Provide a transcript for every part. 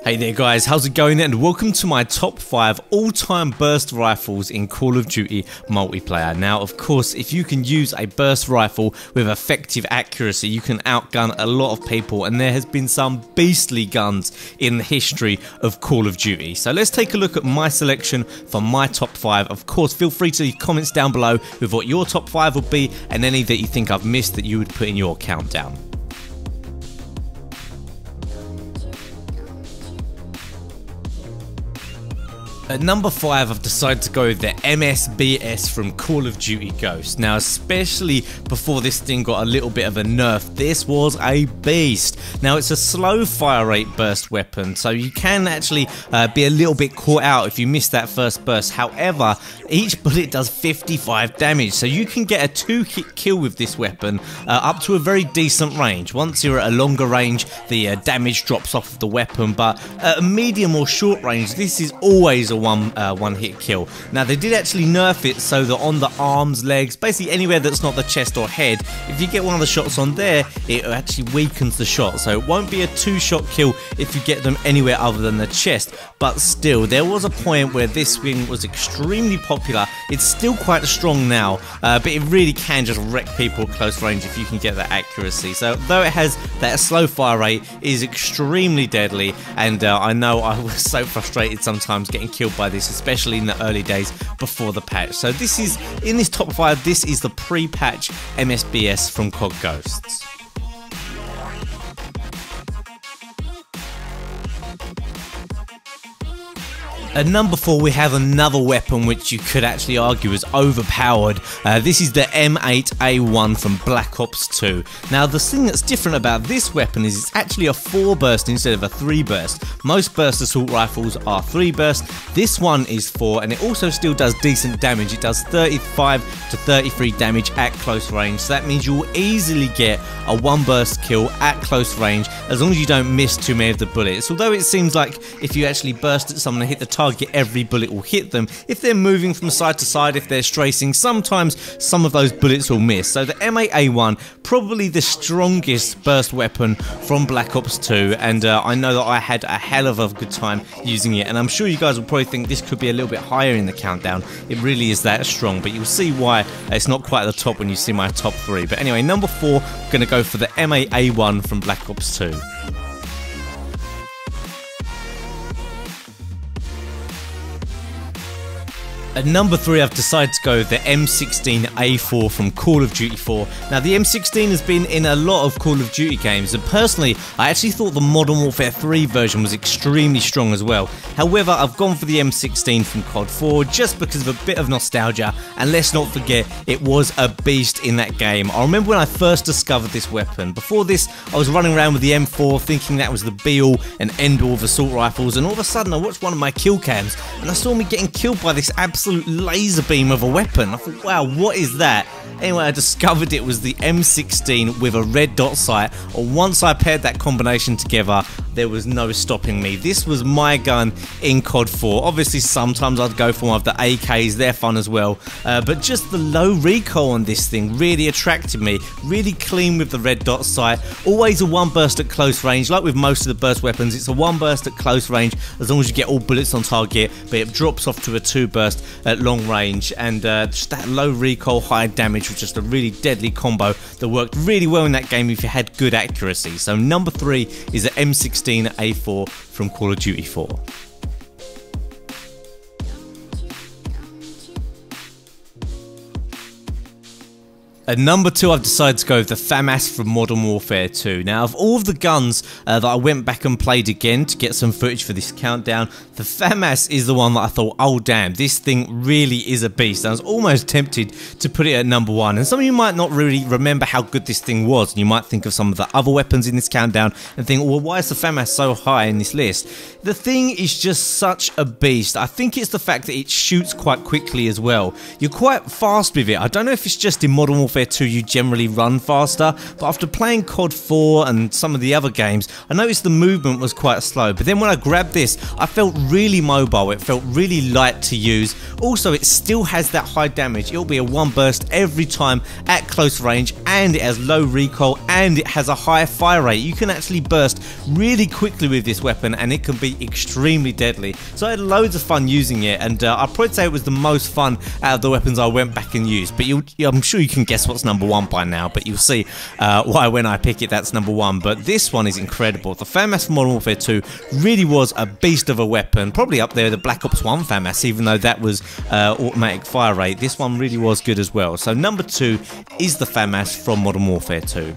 Hey there guys, how's it going, and welcome to my top 5 all-time burst rifles in Call of Duty multiplayer. Now of course, if you can use a burst rifle with effective accuracy, you can outgun a lot of people, and there has been some beastly guns in the history of Call of Duty. So let's take a look at my selection for my top 5. Of course, feel free to leave comments down below with what your top 5 would be, and any that you think I've missed that you would put in your countdown. At number 5, I've decided to go with the MSBS from Call of Duty Ghosts. Now, especially before this thing got a little bit of a nerf, this was a beast. Now, it's a slow fire rate burst weapon, so you can actually be a little bit caught out if you miss that first burst. However, each bullet does 55 damage, so you can get a 2-hit kill with this weapon up to a very decent range. Once you're at a longer range, the damage drops off of the weapon, but at a medium or short range, this is always a one hit kill. Now they did actually nerf it so that on the arms, legs, basically anywhere that's not the chest or head, if you get one of the shots on there, it actually weakens the shot, so it won't be a 2-shot kill if you get them anywhere other than the chest. But still, there was a point where this thing was extremely popular. It's still quite strong now, but it really can just wreck people at close range if you can get that accuracy. So though it has that slow fire rate, it is extremely deadly, and I know I was so frustrated sometimes getting killed by this, especially in the early days before the patch. So this is, in this top 5, this is the pre-patch MSBS from COD Ghosts. At number 4, we have another weapon which you could actually argue is overpowered. This is the M8A1 from Black Ops 2. Now the thing that's different about this weapon is it's actually a 4 burst instead of a 3 burst. Most burst assault rifles are 3 burst, this one is 4, and it also still does decent damage. It does 35 to 33 damage at close range, so that means you will easily get a 1 burst kill at close range as long as you don't miss too many of the bullets. Although it seems like if you actually burst at someone and hit the target, every bullet will hit them. If they're moving from side to side, if they're strafing, sometimes some of those bullets will miss. So the M8A1, probably the strongest burst weapon from Black Ops 2, and I know that I had a hell of a good time using it, and I'm sure you guys will probably think this could be a little bit higher in the countdown. It really is that strong, but you'll see why it's not quite at the top when you see my top 3. But anyway, number 4, I'm going to go for the M8A1 from Black Ops 2. At number 3, I've decided to go with the M16A4 from Call of Duty 4. Now the M16 has been in a lot of Call of Duty games, and personally I actually thought the Modern Warfare 3 version was extremely strong as well. However, I've gone for the M16 from COD4 just because of a bit of nostalgia, and let's not forget it was a beast in that game. I remember when I first discovered this weapon. Before this I was running around with the M4 thinking that was the be-all and end-all of assault rifles, and all of a sudden I watched one of my kill cams and I saw me getting killed by this absolute laser beam of a weapon. I thought, wow, what is that? Anyway, I discovered it was the M16 with a red dot sight, and once I paired that combination together, there was no stopping me. This was my gun in COD4. Obviously, sometimes I'd go for one of the AKs, they're fun as well, but just the low recoil on this thing really attracted me. Really clean with the red dot sight, always a 1 burst at close range. Like with most of the burst weapons, it's a 1 burst at close range as long as you get all bullets on target, but it drops off to a 2 burst at long range, and just that low recoil, high damage was just a really deadly combo that worked really well in that game if you had good accuracy. So number 3 is the M16A4 from Call of Duty 4. At number 2, I've decided to go with the FAMAS from Modern Warfare 2. Now, of all of the guns that I went back and played again to get some footage for this countdown, the FAMAS is the one that I thought, oh damn, this thing really is a beast. I was almost tempted to put it at number 1, and some of you might not really remember how good this thing was, and you might think of some of the other weapons in this countdown and think, well, why is the FAMAS so high in this list? The thing is just such a beast. I think it's the fact that it shoots quite quickly as well. You're quite fast with it. I don't know if it's just in Modern Warfare Warfare 2 you generally run faster, but after playing COD 4 and some of the other games, I noticed the movement was quite slow. But then when I grabbed this, I felt really mobile, it felt really light to use. Also, it still has that high damage. It'll be a one burst every time at close range, and it has low recoil, and it has a high fire rate. You can actually burst really quickly with this weapon, and it can be extremely deadly. So I had loads of fun using it, and I'd probably say it was the most fun out of the weapons I went back and used. But I'm sure you can guess what's number one by now, but you'll see why when I pick it that's number one. But this one is incredible. The FAMAS from Modern Warfare 2 really was a beast of a weapon, probably up there with the Black Ops 1 FAMAS, even though that was automatic fire rate. This one really was good as well. So number 2 is the FAMAS from Modern Warfare 2.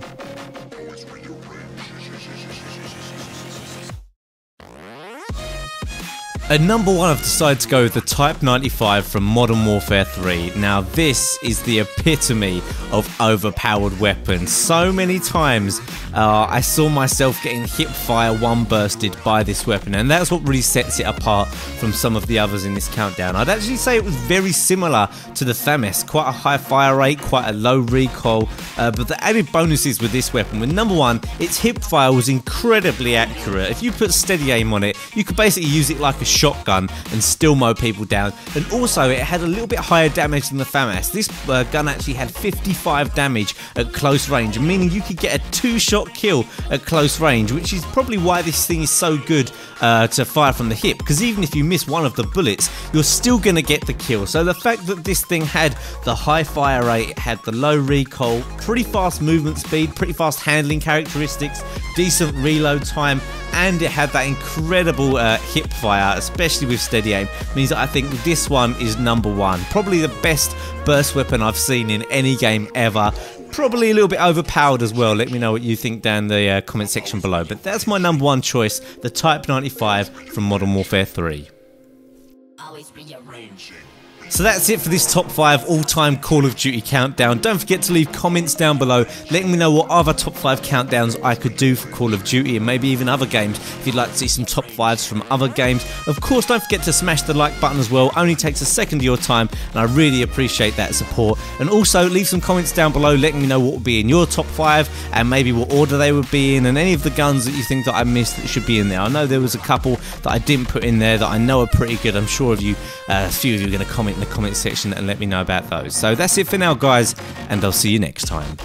At number 1, I've decided to go with the Type 95 from Modern Warfare 3. Now this is the epitome of overpowered weapons. So many times I saw myself getting hip fire one bursted by this weapon, and that's what really sets it apart from some of the others in this countdown. I'd actually say it was very similar to the FAMAS, quite a high fire rate, quite a low recoil, but the added bonuses with this weapon, with number 1, its hip fire was incredibly accurate. If you put steady aim on it, you could basically use it like a shotgun and still mow people down. And also it had a little bit higher damage than the FAMAS. This gun actually had 55 damage at close range, meaning you could get a 2-shot kill at close range, which is probably why this thing is so good to fire from the hip, because even if you miss one of the bullets, you're still going to get the kill. So the fact that this thing had the high fire rate, it had the low recoil, pretty fast movement speed, pretty fast handling characteristics, decent reload time, and it had that incredible hip fire, especially with steady aim, means that I think this one is number 1. Probably the best burst weapon I've seen in any game ever. Probably a little bit overpowered as well. Let me know what you think down the comment section below. But that's my number 1 choice, the Type 95 from Modern Warfare 3. Always rearranging. So that's it for this top 5 all-time Call of Duty countdown. Don't forget to leave comments down below letting me know what other top 5 countdowns I could do for Call of Duty, and maybe even other games if you'd like to see some top 5s from other games. Of course, don't forget to smash the like button as well. Only takes a second of your time, and I really appreciate that support. And also leave some comments down below letting me know what would be in your top 5 and maybe what order they would be in, and any of the guns that you think that I missed that should be in there. I know there was a couple that I didn't put in there that I know are pretty good. I'm sure a few of you are going to comment in the comment section and let me know about those. So that's it for now, guys, and I'll see you next time.